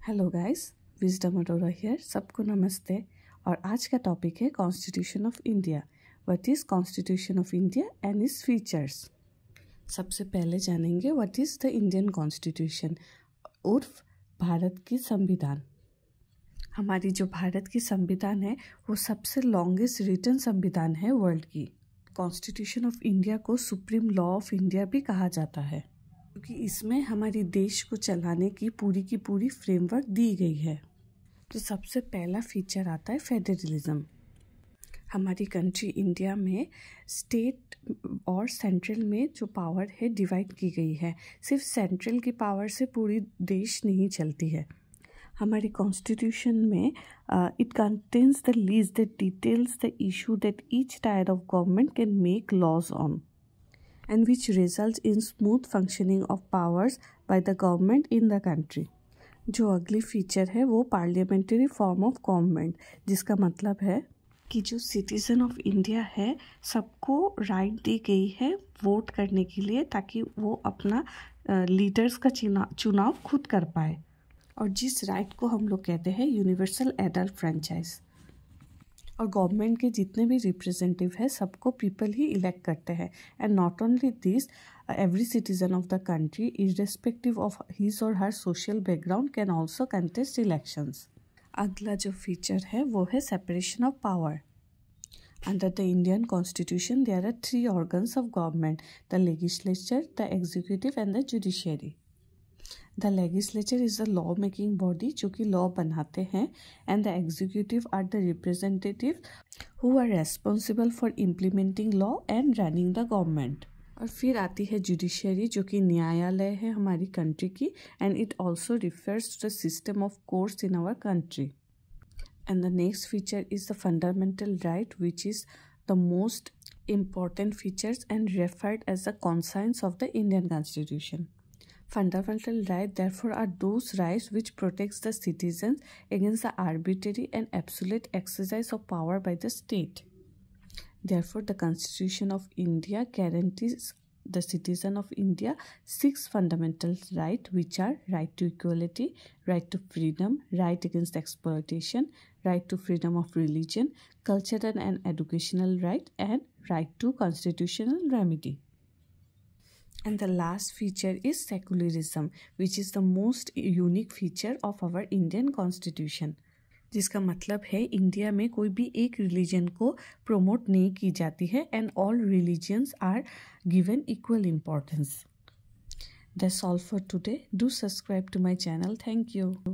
Hello guys, wisdom Arora here. सबको नमस्ते। और आज का टॉपिक है constitution of India. What is constitution of India and its features. सबसे पहले जानेंगे what is the Indian constitution उर्फ भारत की संविधान। हमारी जो भारत की संविधान है वो सबसे लॉन्गेस्ट रिटन संविधान है वर्ल्ड की। कॉन्स्टिट्यूशन ऑफ इंडिया को सुप्रीम लॉ ऑफ इंडिया भी कहा जाता है क्योंकि इसमें हमारी देश को चलाने की पूरी फ्रेमवर्क दी गई है। तो सबसे पहला फीचर आता है फेडरलिज्म। हमारी कंट्री इंडिया में स्टेट और सेंट्रल में जो पावर है डिवाइड की गई है। सिर्फ सेंट्रल की पावर से पूरी देश नहीं चलती है। हमारी कॉन्स्टिट्यूशन में it contains the list that details the issue that each tier of government can make laws on and which results in smooth functioning of powers by the government in the country। जो अगली feature है वो parliamentary form of government, जिसका मतलब है कि जो citizen of India है सबको राइट दी गई है वोट करने के लिए, ताकि वो अपना लीडर्स का चुनाव खुद कर पाए। और जिस राइट को हम लोग कहते हैं यूनिवर्सल एडल्ट फ्रेंचाइज। और गवर्नमेंट के जितने भी रिप्रेजेंटेटिव है सबको पीपल ही इलेक्ट करते हैं। And not only this, every citizen of the country irrespective of his और her social background can also contest elections. अगला जो फीचर है वो है separation of power. Under the Indian constitution there are 3 organs of government: the legislature, the executive and the judiciary. The legislature is the law making body जो कि law बनाते हैं, and the executive are the representative who are responsible for implementing law and running the government. और फिर आती है judiciary जो कि न्यायालय है हमारी कंट्री की, and it also refers to the system of courts in our country. And the next feature is the fundamental right which is the most important features and referred as the conscience of the Indian Constitution. Fundamental rights, therefore, are those rights which protects the citizens against the arbitrary and absolute exercise of power by the state. Therefore, the Constitution of India guarantees the citizen of India 6 fundamental rights, which are right to equality, right to freedom, right against exploitation, right to freedom of religion, cultural and educational right, and right to constitutional remedy. And the last feature is secularism, which is the most unique feature of our Indian Constitution. जिसका मतलब है India में कोई भी एक religion को promote नहीं की जाती है, and all religions are given equal importance. That's all for today. Do subscribe to my channel. Thank you.